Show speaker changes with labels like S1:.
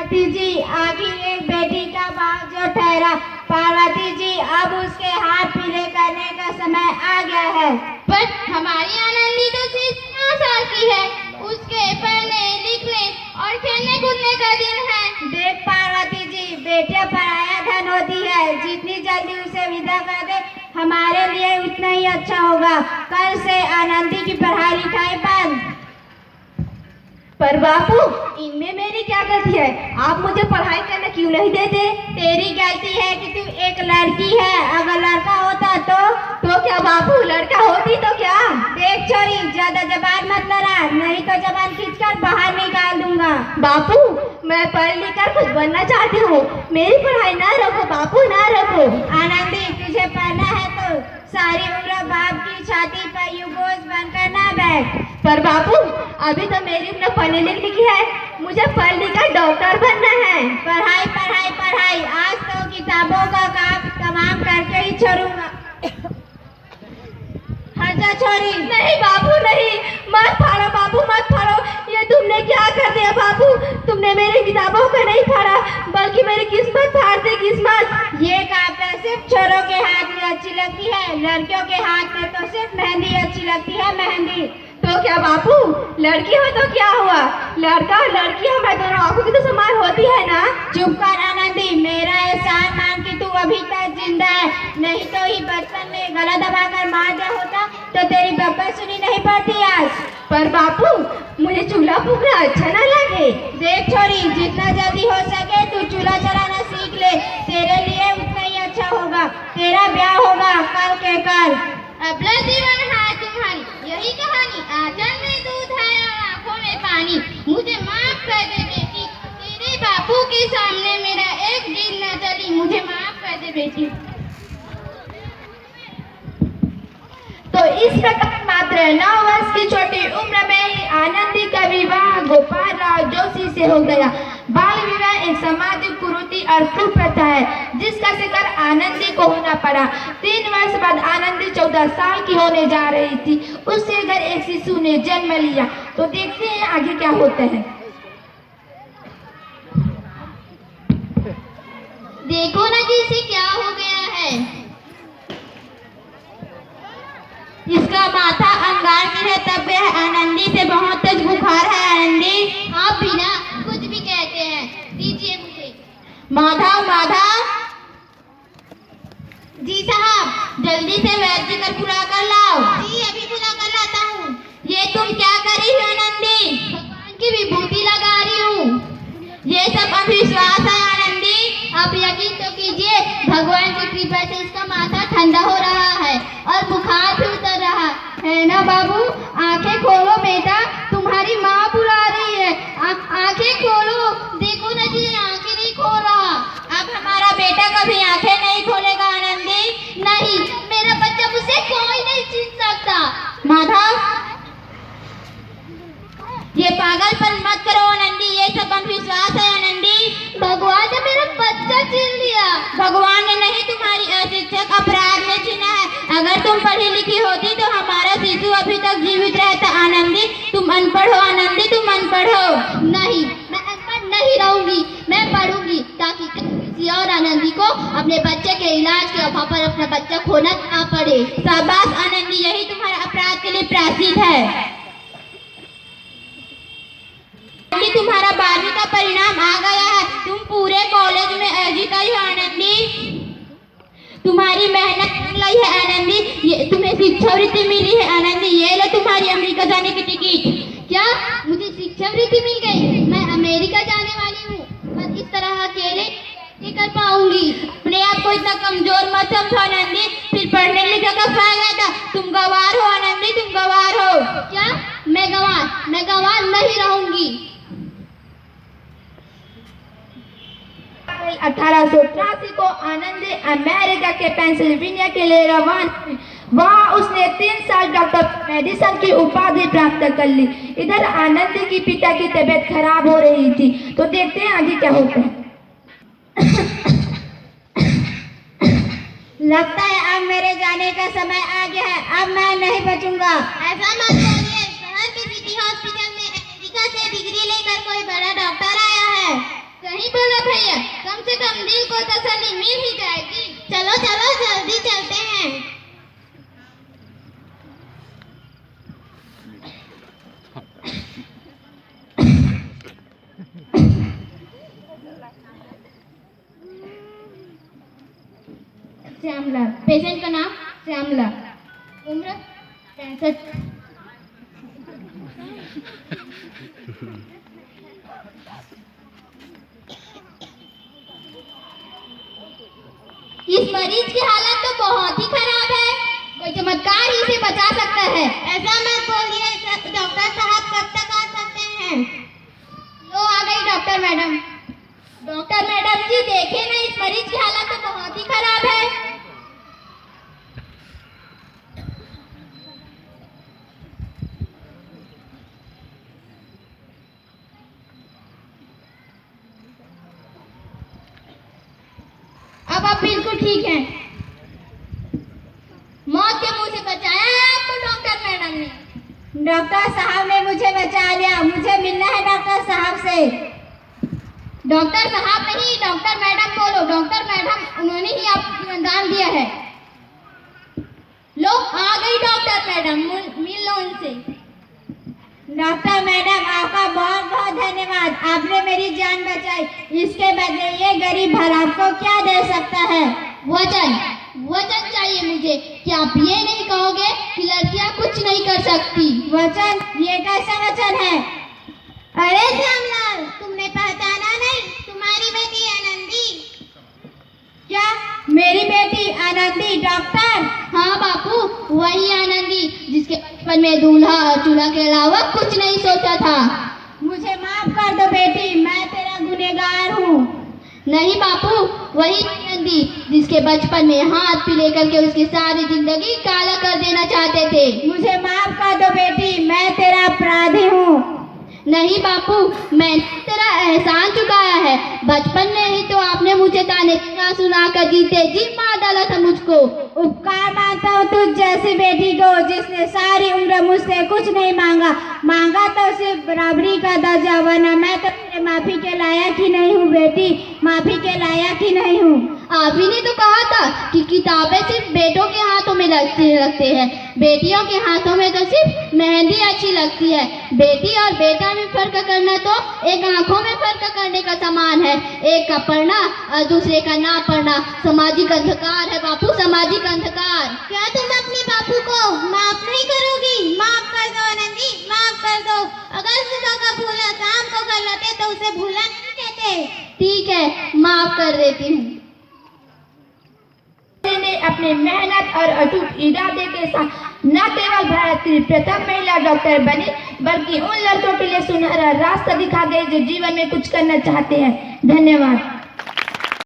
S1: पार्वती जी, आखिर एक बेटी का भाव जो ठहरा। पार्वती जी, अब उसके हाथ पीले करने का समय आ गया है।
S2: पर हमारी आनंदी तो सिर्फ 9 साल की है, उसके पढ़ने लिखने और खेलने कूदने का दिन है।
S1: देख पार्वती जी, बेटियां पराया धन होती है, जितनी जल्दी उसे विदा कर दे हमारे लिए उतना ही अच्छा होगा। कल से आनंदी की पढ़ाई लिखाई बंद।
S3: पर बापू, इनमें मेरी क्या गलती है? आप मुझे पढ़ाई करने क्यों नहीं देते?
S1: तेरी गलती है कि तू एक लड़की है, अगर लड़का होता तो
S3: क्या बापू, लड़का होती तो क्या?
S1: देख छोरी, ज्यादा जबान मत लड़ा, नहीं तो जबान खींचकर बाहर निकाल दूंगा।
S3: बापू, मैं पढ़ लिख कर कुछ बनना चाहती हूँ, मेरी पढ़ाई ना रोको बापू, ना रोको।
S1: आनंदी, तुझे पढ़ना है तो सारी उम्र बाप की छाती पर यूं बोझ बनकर ना बैठ।
S3: पर बापू, अभी तो मेरी उम्र पढ़ने लिखने की है, मुझे पढ़ लिख कर डॉक्टर बनना है।
S1: पढ़ाई पढ़ाई पढ़ाई, आज तो किताबों का काम तमाम करके ही छोड़ूंगा। हटा छोरी।
S3: नहीं बापू नहीं, मत फाड़ो बापू, मत फाड़ो। ये तुमने क्या कर दिया बापू? तुमने मेरी किताबों को नहीं फाड़ा, बल्कि मेरी किस्मत फाड़ दी, किस्मत।
S1: ये काव्य सिर्फ छोरों के हाथ में अच्छी लगती है, लड़कियों के हाथ में तो सिर्फ मेहंदी अच्छी लगती है, मेहंदी।
S3: तो क्या बापू, लड़की हो तो क्या हुआ? लड़का और लड़की हमारे दोनों आंखों की तो समान होती है ना।
S1: चुप कर आनंदी, मेरा एहसान मान कि तू अभी तक जिंदा है, नहीं तो ही बचपन में गला दबाकर मार दिया होता तो तेरी बब्बर सुनी नहीं पड़ती आज।
S3: पर बापू, मुझे चूल्हा फूकना अच्छा ना लगे।
S1: देख छोरी, जितना जल्दी हो सके तू चूल्हा जलाना सीख ले, तेरे लिए उतना ही अच्छा होगा। तेरा ब्याह होगा कल के कल।
S2: अबला जीवन है तुम्हारी, यही कहानी। आंचल में दूध है और आंखों में पानी। मुझे माफ कर दे बेटी, तेरे बापू के सामने मेरा एक दिन न चली, मुझे माफ कर दे बेटी।
S3: तो इस प्रकार मात्र 9 वर्ष की छोटी उम्र में ही आनंदी का विवाह गोपाल राव जोशी से हो गया। बाल विवाह एक सामाजिक कुरीति और कुप्रथा है, जिसका शिकार आनंदी को होना पड़ा। 3 वर्ष बाद आनंदी 14 साल की होने जा रही थी। उसके घर एक शिशु ने जन्म लिया। तो देखते हैं आगे क्या होता है।
S2: देखो ना जी, इसे क्या हो गया है।
S1: इसका माथा अंगार की है, तब यह आनंदी से बहुत तेज बुखार है। आनंदी,
S2: आप बिना कुछ भी कहते हैं, दीजिए मुझे।
S1: माधव माधव जी साहब, जल्दी से वैद्य कर बुला कर लाओ।
S2: जी, अभी बुला कर लाता हूँ।
S1: ये तुम क्या कर रही हो आनंदी?
S2: भगवान की विभूति लगा रही हूँ।
S1: ये सब अविश्वास है आनंदी।
S2: आप यकीन तो कीजिए, भगवान की कृपा से इसका माथा ठंडा हो रहा है और बुखार भी उतर रहा है ना। बाबू, आंखें खोलो बेटा, तुम्हारी माँ बुला रही है। आंखें खोलो, देखो ना जी, आंखें नहीं खोल रहा।
S1: अब हमारा बेटा कभी आंखें नहीं खोलेगा आनंदी।
S2: नहीं, मेरा बच्चा मुझसे कोई नहीं छीन सकता।
S1: माधव, ये पागलपन मत करो आनंदी, ये सब अविश्वास है आनंदी।
S2: भगवान ने मेरा बच्चा छीन लिया।
S1: भगवान ने नहीं, तुम्हारी अशिक्षक अपराध में छीना है। अगर तुम पढ़ी लिखी होती तो हमारा शिशु अभी तक जीवित रहता। आनंदी, तुम अनपढ़ हो आनंदी, तुम अनपढ़ हो।
S2: नहीं, मैं अनपढ़ नहीं रहूंगी, मैं पढ़ूंगी, ताकि किसी और आनंदी को अपने बच्चे के इलाज के अभाव पर अपना बच्चा खोना ना पड़े।
S1: शाबाश आनंदी, यही तुम्हारा अपराध के लिए प्रायश्चित है। तुम्हारा 12वीं का परिणाम आ गया है, तुम पूरे कॉलेज में अर्जित आई हो आनंदी। तुम्हारी मेहनत लगी है आनंदी, ये तुम्हें शिक्षावृत्ति मिली है आनंदी। ये लो तुम्हारी अमेरिका जाने की टिकट।
S2: क्या मुझे शिक्षावृत्ति मिल गई? मैं अमेरिका जाने वाली हूँ, पर इस तरह अकेले नहीं कर पाऊंगी।
S1: अपने आप को इतना कमजोर मत समझो आनंदी, फिर पढ़ने लिखने का फायदा था। तुम गवार हो आनंदी, तुम गवार हो।
S2: क्या मैं गवार नहीं रहूंगी।
S3: 1883 को आनंदी अमेरिका के पेंसिल्वेनिया के लिए रवाना हुई। वहाँ उसने 3 साल डॉक्टर मेडिसन की उपाधि प्राप्त कर ली। इधर आनंदी की पिता की तबीयत खराब हो रही थी। तो देखते हैं आगे क्या होता है।
S1: लगता है अब मेरे जाने का समय आ गया है, अब मैं नहीं बचूंगा।
S2: ऐसा मत बोलिए, शहर के सिटी हॉस्पिटल में अमेरिका से डिग्री लेकर कोई बड़ा डॉक्टर आया है। कहीं कम दिल को तसल्ली मिल ही जाएगी। चलो चलो जल्दी चलते हैं।
S3: श्यामला।
S2: पेशेंट का नाम
S3: श्यामला।
S2: उम्र 65। इस मरीज की हालत तो बहुत ही खराब है, कोई चमत्कार ही इसे बचा सकता है। ऐसा मत बोलिए डॉक्टर साहब, कब तक आ सकते हैं? लो आ गई डॉक्टर मैडम।
S1: डॉक्टर मैडम जी देखिए ना, इस मरीज की हालत तो बहुत ही खराब है।
S2: अब आप बिल्कुल ठीक हैं। मौत के मुंह से बचाया है आपको डॉक्टर मैडम ने।
S3: डॉक्टर साहब ने मुझे बचा लिया, मुझे मिलना है डॉक्टर साहब से।
S2: डॉक्टर साहब नहीं, डॉक्टर मैडम बोलो। डॉक्टर मैडम, उन्होंने ही आपको जीवनदान दिया है।
S1: लो आ गई डॉक्टर मैडम, मिल लो उनसे।
S3: डॉक्टर मैडम आपका बहुत बहुत धन्यवाद, आपने मेरी जान बचाई। इसके बदले ये गरीब भला आपको क्या दे सकता है?
S2: वचन वचन चाहिए मुझे कि आप ये नहीं कहोगे कि लड़कियां कुछ नहीं कर सकती।
S3: वचन? ये कैसा वचन है?
S1: अरे श्यामलाल, तुमने पहचाना नहीं? तुम्हारी बेटी आनंदी।
S3: क्या मेरी बेटी आनंदी? डॉक्टर?
S2: हाँ बापू, वही आनंदी जिसके बचपन में दूल्हा और चूल्हा के अलावा कुछ नहीं सोचा था।
S3: मुझे माफ कर दो बेटी, मैं तेरा गुनहगार हूँ।
S2: नहीं बापू, वही आनंदी जिसके बचपन में हाथ पी लेकर के उसकी सारी जिंदगी काला कर देना चाहते थे।
S3: मुझे माफ कर दो बेटी, मैं तेरा अपराधी हूँ।
S2: नहीं बापू, मैंने तेरा एहसान चुकाया है। बचपन में ही तो आपने मुझे ताने सुनाकर जीते जी मार डाला था मुझको।
S3: उपकार मानता हूँ तुझ जैसी बेटी को, जिसने सारी उम्र मुझसे कुछ नहीं मांगा तो सिर्फ बराबरी का दर्जा, वरना मैं तो तेरे माफी के लायक ही नहीं हूँ बेटी, माफी के लायक ही नहीं हूँ।
S2: आप ही ने तो कहा था कि किताबें सिर्फ बेटों के हाथों में लगते हैं, बेटियों के हाथों में तो सिर्फ मेहंदी अच्छी लगती है। बेटी और बेटा में फर्क करना तो एक आंखों में फर्क करने का समान है। एक का पढ़ना और दूसरे का ना पढ़ना सामाजिक अंधकार है बापू, सामाजिक अंधकार।
S1: क्या तुम अपने बापू को माफ नहीं करोगी? माफ कर दो आनंदी, माफ कर दो। अगर सुबह का भूला शाम को कर लेते तो उसे भूला नहीं कहते।
S2: ठीक है, माफ कर देती हूँ।
S3: ने अपनी मेहनत और अटूट इरादे के साथ न केवल भारत की प्रथम महिला डॉक्टर बनी, बल्कि उन लड़कों के लिए सुनहरा रास्ता दिखा गई जो जीवन में कुछ करना चाहते हैं। धन्यवाद।